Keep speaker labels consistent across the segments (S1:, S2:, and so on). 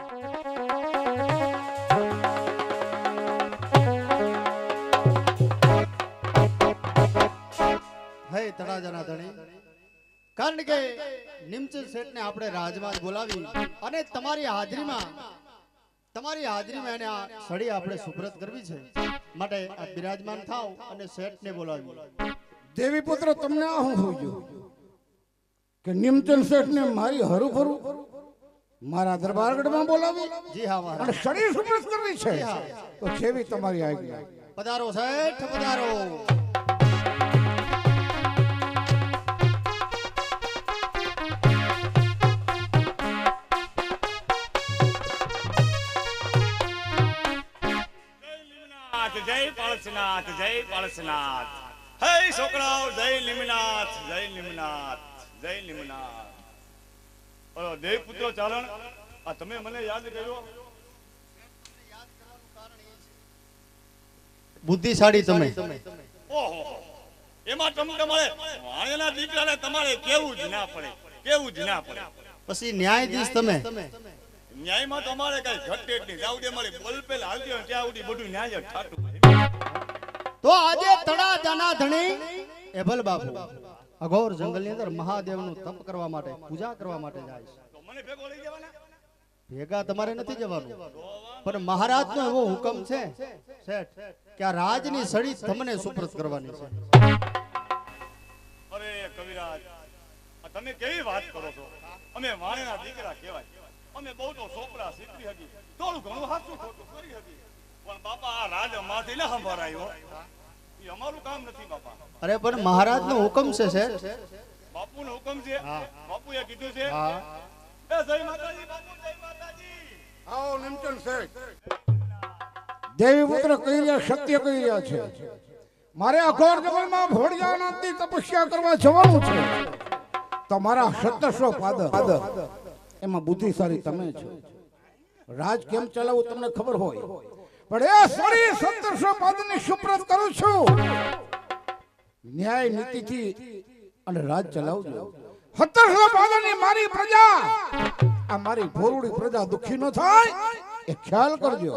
S1: હે તળાજાના ધણી, કારણ કે નિમચંદ શેઠને આપણે રાજમાં બોલાવી અને તમારી હાજરીમાં એને આ સળી આપણે સુપ્રત કરવી છે, માટે આ બિરાજમાન થાવ અને શેઠને બોલાવી.
S2: દેવી પુત્ર, તમને આ હું થઈ ગયું કે નિમચંદ શેઠને મારી હરુભરું મારા દરબારગઢમાં બોલાવી?
S1: જી હા મહારાજ.
S2: અને સળી સુપ્રત કરવી છે તો છેવી તમારી આજ્ઞા.
S1: પધારો શેઠ, પધારો.
S3: જય પાળસનાથ, જય પાળસનાથ. હે છોકરાઓ, જય નિમનાથ, જય નિમનાથ, જય નિમનાથ. ઓલો દેવપુત્ર ચારણ, આ તમે મને યાદ કર્યો?
S1: બુદ્ધિશાળી તમે.
S3: ઓહો, એમાં તમારે વાણિયાના દીકરાને તમારે કેવું જ ના પડે, કેવું જ ના પડે.
S1: પછી ન્યાયાધીશ તમે.
S3: ન્યાયમાં તમારે કઈ ઘટે જ નહીં. જાવ દે મારી બોલ પેલ હાલતી હોય ત્યાં સુધી બધું ન્યાય જ થાતું.
S1: તો આજે તળાજાના ધણી એભલ બાપુ અઘોર જંગલની અંદર મહાદેવનું તપ કરવા માટે, પૂજા કરવા માટે જાય છે.
S3: તો મને ભેગો લઈ જવાના?
S1: ભેગા તમારે નથી જવાનું, પણ મહારાજનો એવો હુકમ છે શેઠ કે આ રાજની સળી તમને સુપ્રત કરવાની છે.
S3: અરે કવિરાજ, તમે કેવી વાત કરો છો? અમે વાણિયાના દીકરા કહેવાય, અમે બહુ તો છોકરા શીખવી હતી, થોડું ઘણું હાચું ખોટું કરી હતી, પણ બાપા આ રાજ માંથી ના સંભાળાયો, એ અમારું કામ નથી બાપા.
S1: અરે પણ મહારાજનો હુકમ છે શેઠ.
S3: બાપુનો હુકમ છે, બાપુએ કીધું છે.
S1: હા,
S3: એ જય માતાજી બાપુ, જય માતાજી.
S2: આવો નિમચંદ શેઠ. દેવી પુત્ર કહી રહ્યા, સત્ય કહી રહ્યા છે. મારે અઘોર જંગલમાં ભોળિયાનાથની તપસ્યા કરવા જવાનું છે. તમારા 1700 પાદર એમાં બુદ્ધિશાળી તમે છો. રાજ કેમ ચલાવવું તમને ખબર હોય, પણ એ સળી 1700 પાદરની સુપ્રત કરું છું. ન્યાય નીતિથી અને રાજ ચલાવજો. 1700 પાદરની મારી પ્રજા, આ મારી ભોરુડી પ્રજા દુખી ન થાય એ ખ્યાલ કરજો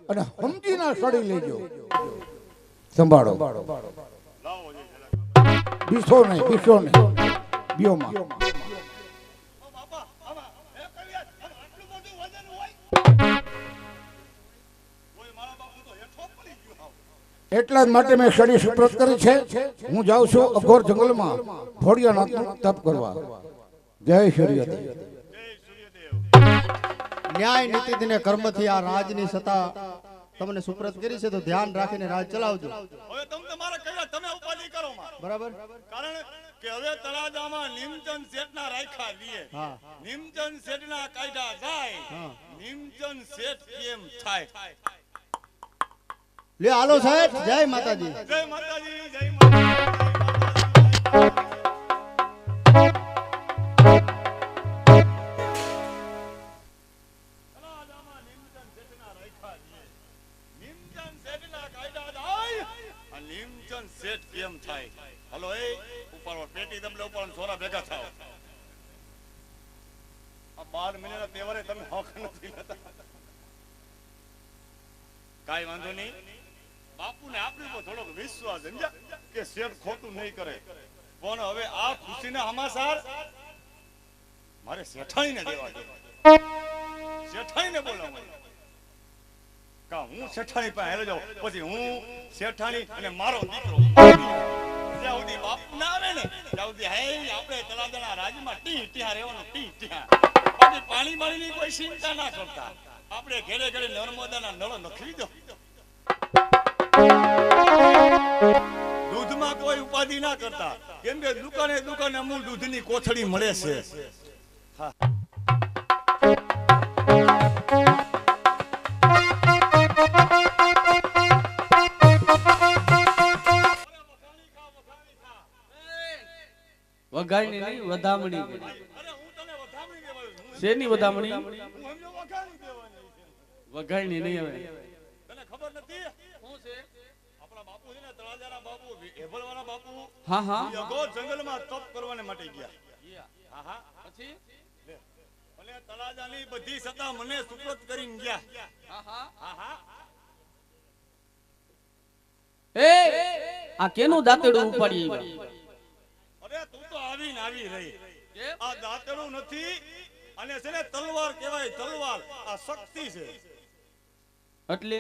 S2: અને સમજીને સળી લેજો. સંભાળો, બીસો નહીં, બીસો નહીં, બીઓમાં. એટલા જ માટે મેં સળી સુપ્રત કરી છે. હું જાઉં છું અઘોર જંગલમાં ભોળિયાનાથનું તપ કરવા. જય સૂર્યદેવ.
S1: ન્યાય નીતિ ને કર્મથી આ રાજની સત્તા તમને સુપ્રત કરી છે, તો ધ્યાન રાખીને રાજ ચલાવજો.
S3: હવે તમારા કયા તમે ઉપાધિ કરો માં,
S1: બરાબર?
S3: કારણ કે હવે તળાજામાં નિમચંદ શેઠના રાખ્યા દીએ,
S1: હા,
S3: નિમચંદ શેઠના કાયદા જાય,
S1: હા.
S3: નિમચંદ શેઠ કેમ થાય?
S1: લે હાલો સાહેબ, જય માતાજી.
S3: જય માતાજી, જય માતાજી. તળાજામાં નિમચંદ શેઠના રાખ્યા દીએ, નિમચંદ શેઠના કાયદા જાય, અને નિમચંદ શેઠ કેમ થાય? હલો એ ઉપાડો, પેટી દબલે ઉપાડો, છોરા ભેગા થાવ. આ 12 મહિનાના તહેવારે તમે હક નથી લેતા. કાઈ વાંધો નહીં, બાપુને આપણી પર થોડોક વિશ્વાસ સમજ્યા કે શેઠ ખોટું નહીં કરે. પણ હવે આ ખુશીના સમાચાર મારે શેઠાણીને દેવા છે. શેઠાણીને બોલાવો કા હું શેઠાણી પાસે હેલો જાઉં, પછી હું શેઠાણી અને મારો દીકરો જ્યાં સુધી બાપુ ના આવે ને ત્યાં સુધી હે આપણે તળાજાના રાજમાં ટીહા રહેવાનું, ટીહા. બાકી પાણી બાણીની કોઈ ચિંતા ના કરતા, આપણે ઘરે ઘરે નર્મદાના નળો નખવી દો. દૂધમાં કોઈ ઉપાધિ ના કરતા, કેમ કે દુકાને દુકાને અમૂલ દૂધની કોથળી મળે છે. હા,
S4: વઘાણી નહીં, વધામણી.
S3: અરે હું તને વધામણી દેવાનું છું.
S4: શેની વધામણી?
S3: હું એમને વઘાણી દેવાની છે.
S4: વઘાણી નહીં. હવે
S3: તને ખબર નથી શું છે? આપણા બાપુ છે ને, તળાજાના બાપુ, એભલવાળા બાપુ,
S4: હા હા,
S3: અઘોર જંગલમાં તપ કરવાને માટે ગયા. હા હા,
S4: પછી
S3: ભલે તળાજાની બધી સત્તા મને સુપ્રત કરીને ગયા. હા હા
S4: એ આ કેનું દાંતેડું ઉપાડી આવ્યા?
S3: અરે તું તો આવીને આવી રહી. આ દાંતડું નથી અને છે ને તલવાર કહેવાય, તલવાર. આ શક્તિ છે.
S4: એટલે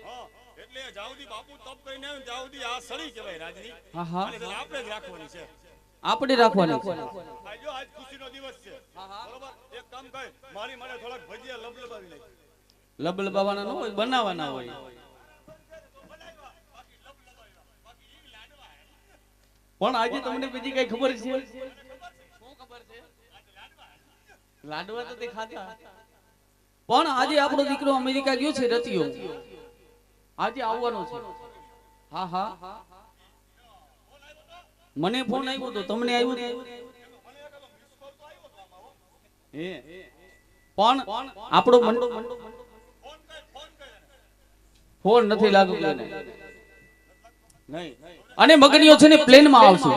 S3: હા એટલે જાઉદી બાપુ તપ કરીને આવે ને ત્યાં સુધી આ સળી કહેવાય રાજની.
S4: હા હા
S3: અને છે ને આપણે જ રાખવાની છે.
S4: આપણે રાખવાની છે.
S3: આજો આજ ખુશીનો દિવસ છે. બરોબર એક કામ કર, મારી માટે થોડાક ભજીયા લબલબાવી નાખ.
S4: લબલબાવાના ન હોય, બનાવવાના હોય. પણ આજે તમને બીજી કઈ ખબર છે? શું ખબર છે? લાડવા તો તે ખાધા. પણ આજે આપણો દીકરો અમેરિકા ગયો છે રતિયો. આજે આવવાનો છે. હા હા મને ફોન આવ્યો તો, તમને આવ્યો ને? હે પણ આપણો ફોન નથી લાગતો એને. નહીં. અને મગનીઓ છે ને પ્લેન માં આવશે.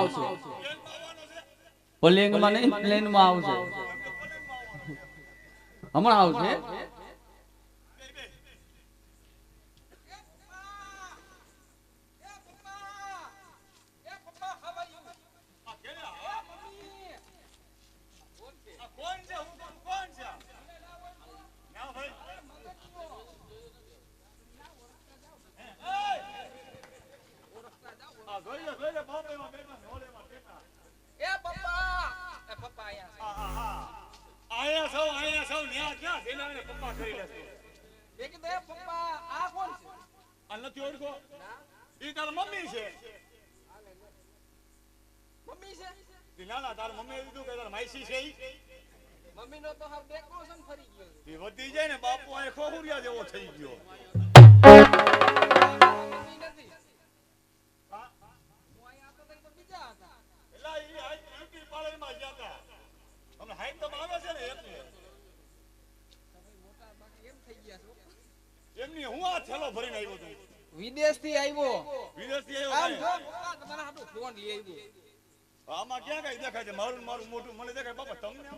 S4: પ્લેન માં નહીં, પ્લેન માં આવશે. હમણાં આવશે.
S3: આયા સૌ ન્યા ક્યાં જેના એને પપ્પા કરી લેશે. આ નથી ઓળખો? ઈ તાર મમ્મી છે. ના ના તાર મમ્મી કીધું કે તાર માઈસી છે ઈ. ઈ વધી જાય ને બાપુ આ ખોખુરિયા જેવો થઈ ગયો. એલા ઈ આજ બ્યુટી પાર્લરમાં ગયા હતા. અમે હાઈટ તો આવે છે ને એટલે એમની હું આ થેલો ભરીને આવ્યો છું.
S5: વિદેશથી આવ્યો.
S3: વિદેશથી
S5: આમ
S3: આવ્યો
S5: જો
S3: કાંઈ?
S5: પપ્પા તમારા હાટુ ફોન લઈ આવ્યો.
S3: આમાં ક્યાં કઈ દેખાય છે? મારું મારું મોઢું મને દેખાય. બાપા તમને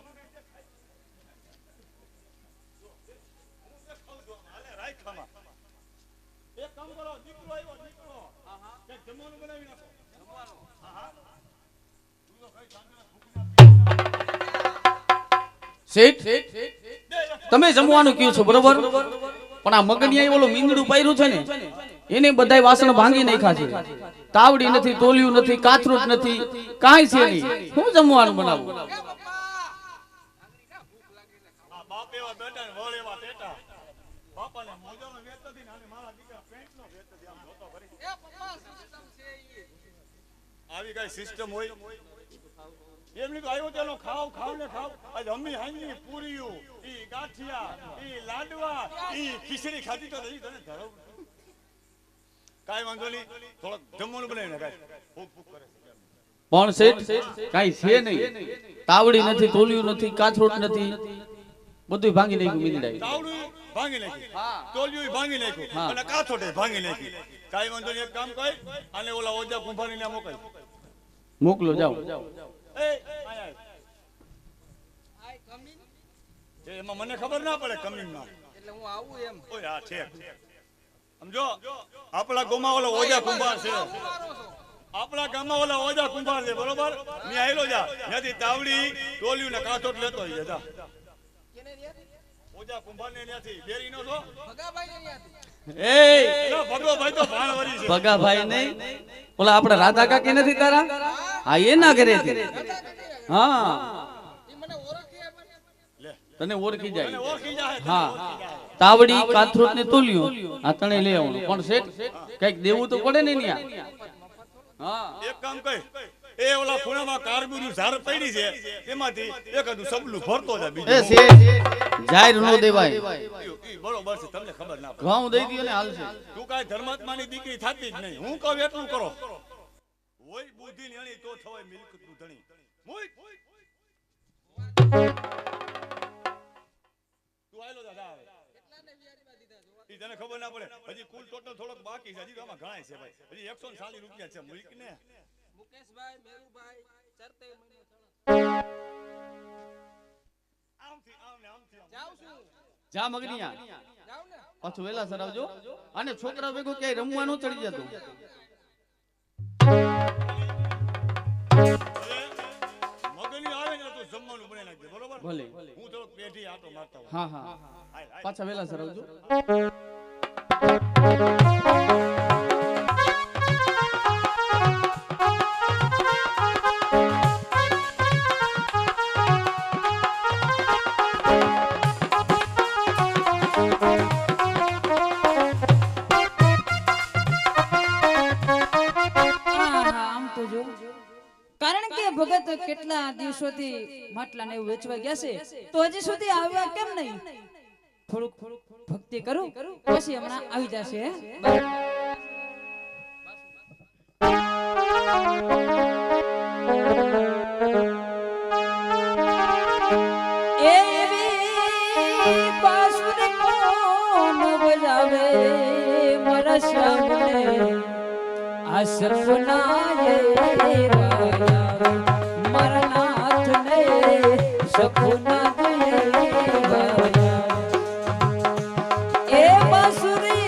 S3: હાલે રાખામાં. એક કામ કરો, દીકરો આવ્યો દીકરો. કંઈક જમવાનું બનાવી નાખો. હા હા
S4: શેઠ તમે જમવાનું કયો છો બરોબર, પણ આ મગનિયા ઓલો મીંદડું પાયરું છે ને એને બધાય વાસણ ભાંગી નાખ્યા છે. તાવડી નથી, તોલિયું નથી, કાથરૂટ નથી, કાંઈ છે નહીં. હું જમવાનું બનાવું?
S5: એ પપ્પા
S3: આ બાપ એવા બેટા ને વળ એવા ટેટા. બાપાને મોજાનો વેત નથી ને આને મારા દીકરા પેન્ટનો વેત નથી. આમ જોતો કરી.
S5: એ પપ્પા સિસ્ટમ છે ઈ.
S3: આવી કઈ સિસ્ટમ હોય? એમની તો આવ્યો તેનો ખાવ ખાવ ને ખાવ. આજ અમ્મી હાંજી પૂરીયું, ઈ ગાંઠિયા, ઈ લાડવા, ઈ ખીચડી ખાધી તો નહીં તને ધરો. કાઈ વાંધો નહીં, થોડોક જમવાનું બનાવી નાખાય. ભૂખ ભૂખ કરે છે.
S4: પણ શેઠ કાંઈ છે નહીં. તાવડી નથી, તોલિયું નથી, કાથરૂટ નથી, બધું ભાંગી નાખ્યું મીંદડાએ.
S3: તાવડું ભાંગી નાખ્યું, તોલિયું ભાંગી નાખ્યું અને કાથોટે ભાંગી નાખી. કાઈ વાંધો નહીં, એક કામ કર અને ઓલા ઓજા કુંભારી ને મોકલ.
S4: મોકલો જાઓ.
S3: એ આય
S5: આય કમી
S3: એમાં મને ખબર ના પડે કમિંગમાં.
S5: એટલે હું આવું એમ.
S3: ઓય હા ઠેક. સમજો આપણા ગામમાં ઓલા ઓજા કુંભાર છે.
S5: હું મારો છો.
S3: આપણા ગામમાં ઓલા ઓજા કુંભાર છે બરોબર. મેં આયલો જા ત્યાંથી તાવડી ટોલિયું ને કાથોટ લેતો હોય જા.
S5: કેને રે?
S3: ઓજા કુંભાર ને ત્યાંથી બેરી નો છો.
S5: ભગાભાઈ ને ત્યાંથી.
S4: એ
S3: એનો ભગવાભાઈ તો ભાણવરી છે.
S4: ભગાભાઈ નહીં, ઓલા આપણા રાધા કાકી નથી તારા? હા એના ઘરેથી. હા
S5: ઈ મને ઓળખે પણ.
S3: લે
S4: તને ઓળખી
S3: મને
S4: જાય.
S3: ઓળખી જાય.
S4: હા તાવડી, કાથરૂટ ને તોલિયું આ તણે લઈ આવવાનું. પણ શેઠ કઈક દેવું તો પડે ને ન્યા. હા
S3: એક કામ કર, એ ઓલા ખૂણામાં કારબીનું ઝાડ પડી છે એમાંથી એકાદું સબલું ભરતો જાય.
S4: એ
S3: બીજું
S4: શેઠ જાહેર નો દેવાય.
S3: ઈ બરોબર છે, તમને ખબર ના પડે.
S4: ઘઉં દઈ દયો ને હાલશે.
S3: તું કાંઈ ધર્માત્માની દીકરી થાતી જ નહીં. હું કહું એટલું કરો. હોય બુદ્ધિની અણી તો થવાય મિલકતનું ધણી. મુય. તું આયલો દાદા આવે.
S5: કેટલાને વ્યાજમાં દીધા જોવા.
S3: ઈ તને ખબર ના પડે. હજી કુલ ટોટલ થોડોક બાકી છે. હજી તો આમાં ઘણાય છે ભાઈ. હજી 140 રૂપિયા છે. મુઈક ને
S5: મુકેશભાઈ, મેરુભાઈ, ચરતે મહિને
S3: આમથી આમ ને
S5: જાઉં છું
S4: જા મગનિયા
S5: જાઉં ને
S4: પાછું વેલા સર આવજો અને છોકરા ભેગું ક્યાંય રમવાનું ચડી જતું
S3: હવે મગની આવે ને તો જમવાનું બનાવી નાખજે બરોબર
S4: ભલે
S3: હું થોડોક પેઢી આટો મારતા હોઉં.
S4: હા હા
S3: હાય, હાય.
S4: પાછા વેલા સર આવજો
S6: આમ તો જો કારણ કે ભગત કેટલા દિવસોથી માટલા ને એવું વેચવા ગયા છે તો હજી સુધી આવ્યા કેમ નહીં થોડુંક ભક્તિ કરું પછી હમણાં આવી જશે હે? એવી બાંસુરી કોણ બજાવે મારા શ્યામને આ સપના મારા નાથ ને સપના એ બાંસુરી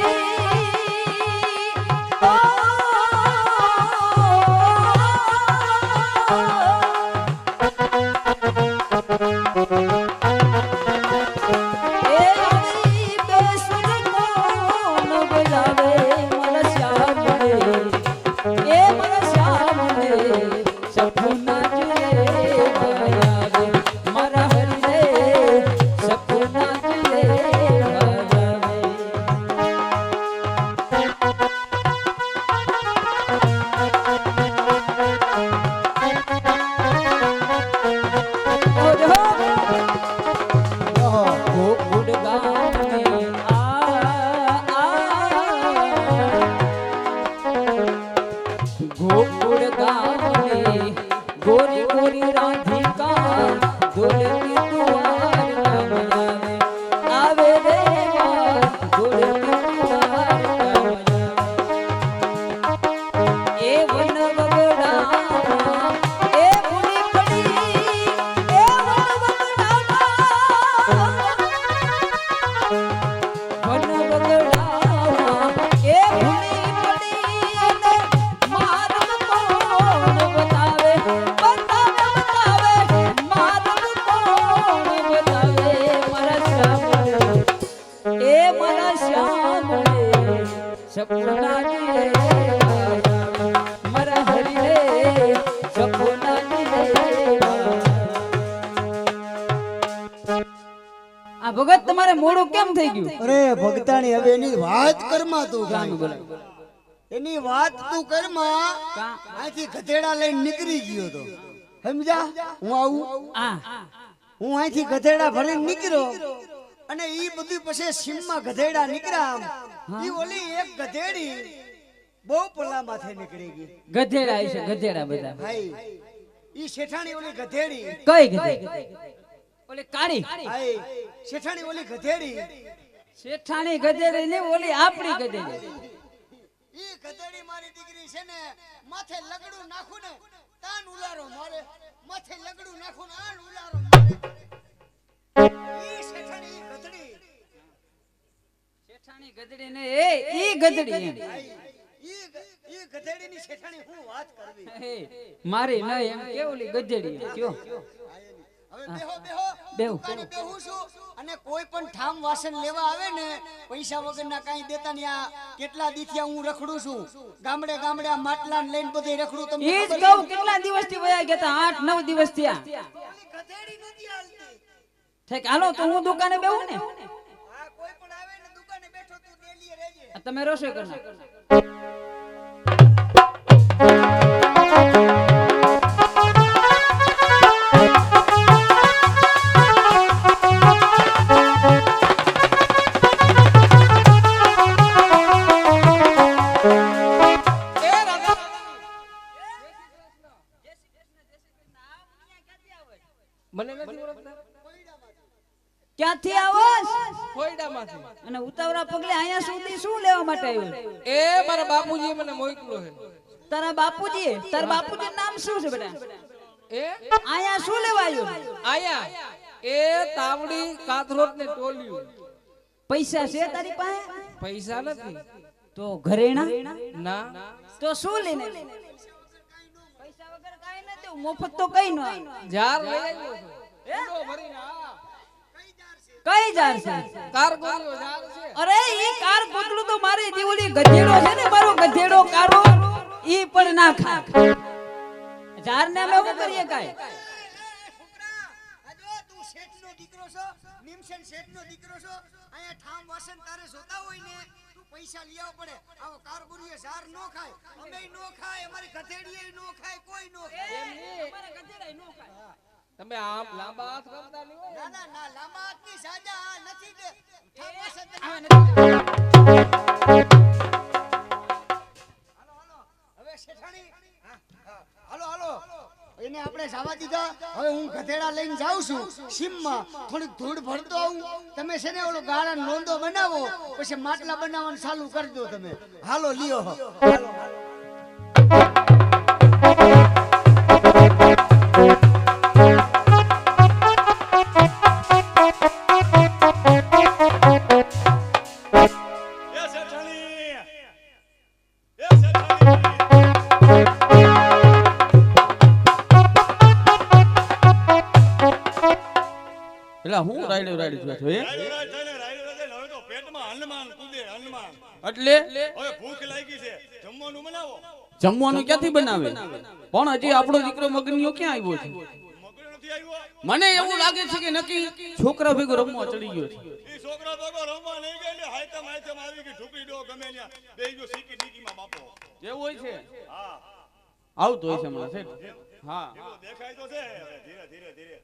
S6: ગોકુળ ગામે ગોરી ગોરી રાધિકા દોલતી દુઆર આવે આવે રે દોલતી દુઆર એ વન વગડા એ ભૂલી પડી એ વન વગડા વન વગડા એ ભૂલી પડી અને માર્ગ કોણ બતાવે બતાવે માર્ગ કોણ બતાવે મારા શ્યામ એ મારા શ્યામ સપના દિલે મારા હરી રે સપના દિલે આ ભગત તમારે મોડું કેમ થઈ ગયું
S1: અરે ભગતાણી હવે એની વાત કરમાં તું
S6: ગાનું
S1: કાંઈ.
S6: બોલો
S1: એની વાત તું કરમાં
S6: કા
S1: અહીંથી ગધેડા લઈને નીકળી ગયો તો સમજા હું આવું
S6: આ
S1: હું અહીંથી ગધેડા ભરીને નીકળ્યો અને ઈ બધું પછી સીમમાં ગધેડા નીકળ્યા ઈ ઓલી એક ગધેડી બહુ પલ્લા માથે નીકળી ગઈ
S6: ગધેડા છે ગધેડા બધા
S1: ભાઈ ઈ શેઠાણી ઓલી ગધેડી
S6: કઈ ગધેડી ઓલે કાળી
S1: ભાઈ શેઠાણી ઓલી ગધેડી
S6: શેઠાણી ગધેડી ને ઓલી આપણી ગધેડી
S1: ઈ ગધેડી મારી દીકરી છે ને માથે લગડું નાખું ને તાન ઉલારો મારે માથે લગડું નાખું ને આન ઉલારો મારે ઈ શેઠાણી ઈ ગધેડી
S6: શેઠાણી ગધેડી ને ઈ ગધેડી એમ.
S1: ઈ ગધેડીની શેઠાણી હું વાત કરવી
S6: એ, મારી ન એમ કે ઓલી ગધેડી એમ કયો
S1: હવે બેહો બેહો
S6: બેહું.
S1: દુકાને બેહું છું અને કોઈ પણ ઠામ વાસણ લેવા આવે ને પૈસા વગરના કાંઈ દેતા ને આ કેટલા દીથિયા હું રખડું છું ગામડે ગામડે આ માટલા ને લઈને બધે રખડું તમને
S6: ઈ જ
S1: ખબર
S6: કહું કેટલા દિવસ થી વયા ગયા તા 8-9 દિવસ થયા
S1: છે? ગધેડી નથી હાલતી
S6: ઠીક હાલો તો હું દુકાને બેહું ને
S1: આ કોઈ પણ આવે ને દુકાને બેઠો તું ડેલીએ રહેજે
S6: આ તમે રસોઈ કર નાખો
S5: એ રાધા મને નથી ઓળખતા
S6: ક્યાંથી આવોસ
S5: કોયડામાંથી
S6: અને ઉતાવળા પગલે અહીંયા સુધી શું લેવા માટે આવ્યો
S5: એ મારા બાપુજીએ મને મોકલ્યો છે
S6: તારા બાપુજી તારા બાપુજી નામ શું છે બેટા
S5: એ
S6: અહીંયા શું લેવા આવ્યો
S5: આયા એ તાવડી કાથરોટ ને ટોલ્યું.
S6: પૈસા છે તારી પાસે?
S5: પૈસા નથી.
S6: તો ઘરેણા
S5: ના.
S6: તો શું લઈને આવી? પૈસા વગર કાઈ નથી, મફત તો કઈ ન આવે.
S5: જાર લઈ આવ્યો છું. ઊંડો ભરીને, હા.
S6: કઈ જાર છે?
S5: કારગોરીઓ જાર છે.
S6: અરે ઈ કાર ગોતલું તો મારી દીવલી ગધેડો છે ને, મારો ગધેડો કારો ઈ પણ ના ખા. જાર ને અમે શું કરીએ કાઈ?
S1: છોકરા આજો તું શેઠનો દીકરો છો, નિમશન શેઠનો દીકરો છો. અહીંયા ઠામ વાસણ તારે જોતા હોય ને તું પૈસા લઈ આવ પડે. આવો કારગુરીએ ઝાર નો ખાય, અમેય નો ખાય, અમારી ગધેડીએ નો ખાય, કોઈ નો ખાય.
S6: અમારા ગધેડા નો ખાય.
S5: તમે આમ લાંબા હાથ કરતા નહીં હોય.
S1: ના ના ના લાંબા હાથની સાજા આ નથી દે. ઠામ વાસણ તને- હવે શેઠાણી હાલો હાલો એને આપણે જવા દીધા. હવે હું ગધેડા લઈને જાઉં છું સીમમાં, થોડીક ધૂળ ભરતો આવું. તમે છે ને ઓલો ગાળાનો લોંદો બનાવો, પછી માટલા બનાવવાનું ચાલુ કરી દો તમે. હાલો લ્યો હાલો
S3: એ શેઠાણી! એ શેઠાણી!
S4: એટલે હું રાયડો રાયડો છું હે?
S3: રાયડો થઈને હવે તો પેટમાં હનુમાન કૂદે, હનુમાન.
S4: એટલે
S3: હવે ભૂખ લાગી છે, જમવાનું બનાવો.
S4: જમવાનું ક્યાંથી બનાવે? પણ હજી આપણો દીકરો મગનીયો ક્યાં આવ્યો છે?
S3: મગર નથી આવ્યો.
S4: મને એવું લાગે છે કે નક્કી છોકરા ભેગો રમવા ચડી ગયો છે.
S3: ઈ છોકરા તો રમવા નહીં ગયા એટલે હાયતમ હાયતમ આવી ગઈ, ઢુકડી ડો ગમે ત્યાં બેહી ગયો સીકી ડીકીમાં બાપો.
S4: એવું હોય છે?
S3: હા,
S4: આવતો હોય છે હમણાં શેઠ. હા
S3: એવો દેખાય તો છે. હવે ધીરે ધીરે ધીરે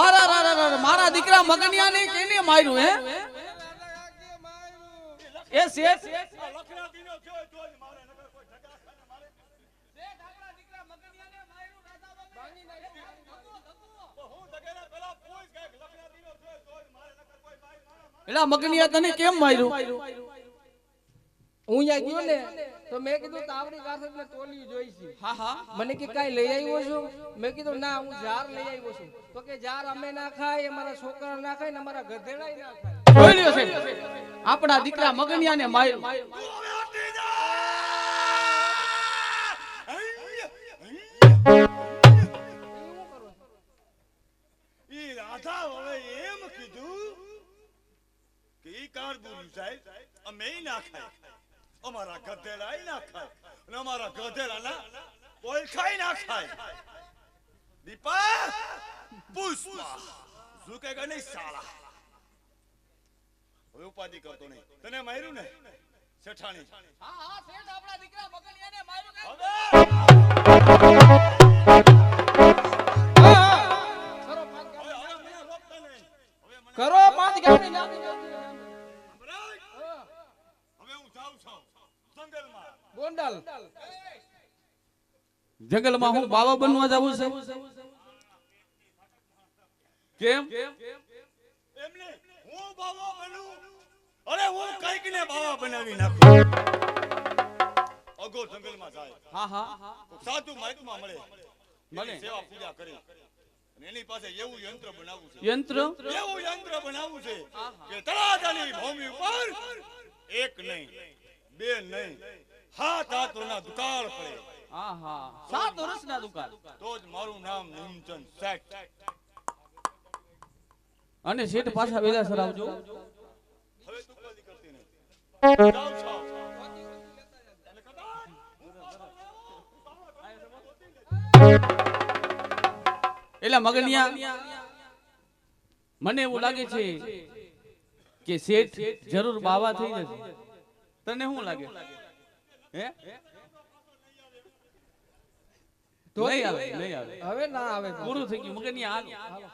S4: અરે અરે અરે મારા દીકરા મગનિયાને કેને માર્યું હે? એ શેઠ
S3: આ લખણાતીનો થયો તો જ મારે, નકર કોઈ ઢગલા ખાને મારે. તો હું તગેલા પેલા પૂછ કે લખણાતીનો થયો તો જ મારે, નકર કોઈ મારે.
S4: એલા મગનિયા તને કેમ માર્યું?
S5: હું અહીંયા ગયો ને તો મેં કીધું તાવડી કાથરોટ ને ટોલ્યું જોઈ છે.
S4: હા હા
S5: મને કે કાઈ લઈ આવ્યો છું? મેં કીધું ના, હું જાર લઈ આવ્યો છું. તો કે જાર અમે ના ખાય, અમારા છોકરા ના ખાય ને અમારા ગધેડાય ના ખાય.
S4: જોઈ લ્યો શેઠ, આપણા દીકરા મગનિયાને માર્યું.
S3: તું હવે હટી જા! ઈ રાધા હવે એમ કીધું કે ઈ કારગુરી સાહેબ અમે ના ખાય, અમારા ગધેડા ના ખાય, અને અમારા ગધેડા કોઈ ખાઈ ના ખાય. દીપા પુષ્પા ઝુકેગા નહીં સાલા. હવે ઉપાધિ કરતો નહીં. તને માર્યું ને શેઠાણી?
S4: હા હા શેઠ, આપણા દીકરા મગનિયાને માર્યું.
S3: હવે હવે મને રોકતા નહીં. હવે મને
S5: કરો પાંચ ગામની નાખી
S3: સંભળાય? હવે હું જાઉં છું જંગલમાં.
S5: ગોંડલ.
S4: જંગલમાં હું બાવા બનવા જાવું છે? કેમ?
S3: એમને હું બાવા બનું? અરે હું કઈક ને બાવા બનાવી નાખું. અગો જંગલમાં જાય,
S4: હા હા
S3: તો સાધુ મહાત્મા મળે,
S4: મળે.
S3: એની સેવા પૂજા કરી, અને એની પાસે એવું યંત્ર બનાવવું છે,
S4: યંત્ર?
S3: એવું યંત્ર બનાવવું છે કે તળાજાની ભૂમિ ઉપર એક નહીં, બે નહીં, 7 હાથોના દુકાળ પડે,
S4: હા હા 7 વર્ષના દુકાળ.
S3: તો જ મારું નામ નિમચંદ શેઠ.
S4: અને શેઠ પાછા વેલા સરાવજો.
S3: હવે તું કદી કરતી નહીં. જાઉં છું. એટલે કદાચ હું
S4: એલા મગનિયા, મને એવું લાગે છે કે શેઠ જરૂર બાવા થઈ જશે. તને શું લાગે? હે? નહીં આવે, નહીં આવે.
S5: હવે ના આવે.
S4: પૂરું થઈ ગયું મગનિયા. હાલો.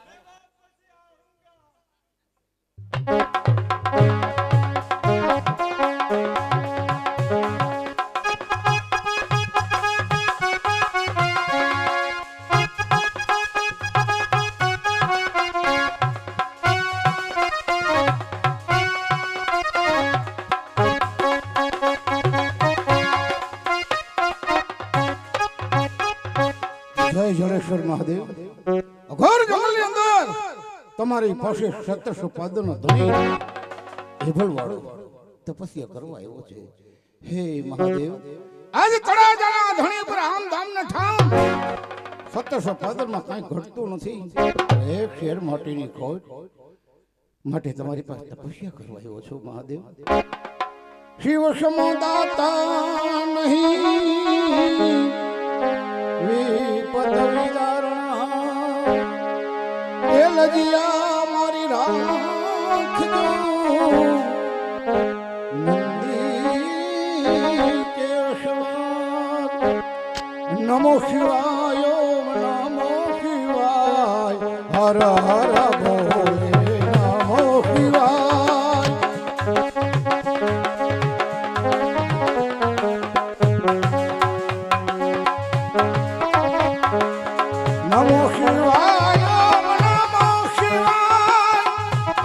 S2: અઘોર જંગલની અંદર તમારી પાસે 1700 પાદરનો ધણી હેભળવાળો તપસ્યા કરવા આવ્યો છે. હે મહાદેવ, આજ તળાજાના ધણી પર આમ ધામ ને ઠામ 1700 પાદરમાં કાંઈ ઘટતું નથી. એક શેર માટીની ખોટ માટે તમારી પાસે તપસ્યા કરવા આવ્યો છું મહાદેવ. શિવ સમદાતા નહીં વિપદ વિદારણા એ લજિયા મારી રાખજો નંદી કેશવાત. નમો શિવાય નમો શિવાય હર હર ભોલે નમો શિવાય. નમો શિવાય નમો શિવાય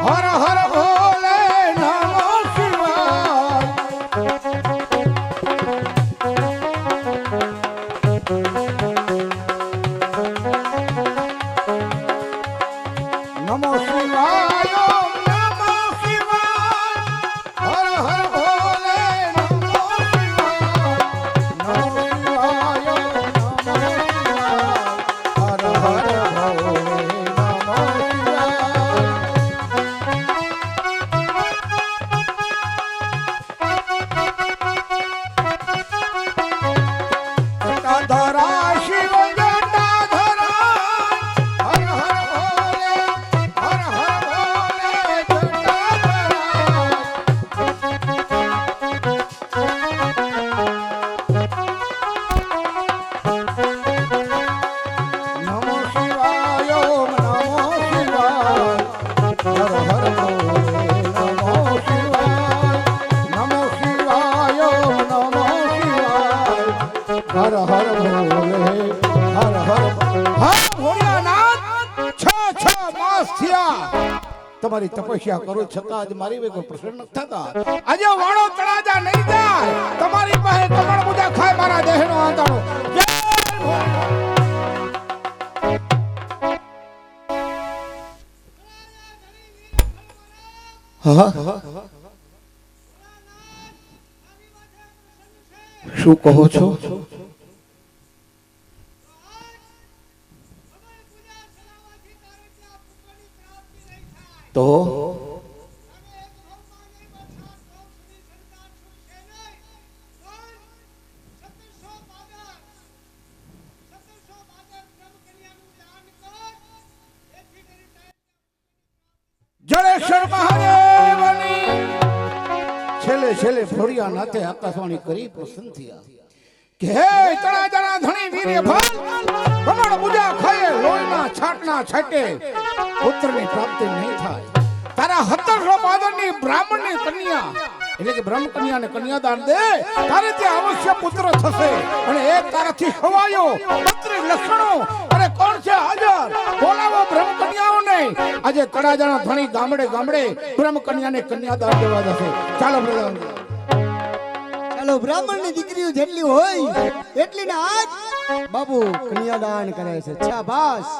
S2: હર હર ભોલે નમો શિવાય. નમો શિવાય નમો શિવાય હર હર ભોલે નમો શિવાય. નમો શિવાય નમો શિવાય હર હર ભોલે નમો શિવાય. જટાધરા શિવ જટાધરા હર હર ભોલે હર હર ભોલે જટાધરા. નમો શિવાય નમો શિવાય હર હર ભોલે નમો શિવાય. નમો શિવાય નમો શિવાય હર હર ભોલે હર હર. હા ભોળિયાનાથ, 6 માસ થયા તમારી તપસ્યા કરું છતાં આજ મારી વેગો પ્રસન્ન થતા. આજે વાળો તળાજા નહીં જાય, તમારી પાસે કમળ મુજા ખાય મારા દેહનો આંતાણો. જય ભોળાનાથ. હા શું કહો છો? તો જળેશ્વર મહાદેવની છેલ્લે છેલ્લે ભોળિયાનાથે આકાશવાણી કરી પ્રસન્ન થયા કે હે તળાજાના ધણી વીર્ય ભાલ, કમળ પૂજા ખાય લોહીના છાટના છાટે પુત્રની પ્રાપ્તિ નહીં થાય. તારા 1700 પાદરની બ્રાહ્મણની કન્યા એટલે કે બ્રહ્મ કન્યાને કન્યાદાન દે, તારે ત્યાં અવશ્ય પુત્ર થશે. અને એ તારાથી ખવાયો પત્રી લક્ષણો અને કોણ છે હાજર? બોલાવો બ્રહ્મ કન્યાઓને. આજે તળાજાના ધણી ગામડે ગામડે બ્રહ્મ કન્યાને કન્યાદાન દેવા જશે. ચાલો પ્રધાનજી.
S1: ચાલો, બ્રાહ્મણની દીકરીઓ જેટલી હોય એટલી ને આજ બાબુ કન્યાદાન કરે છે. શાબાશ.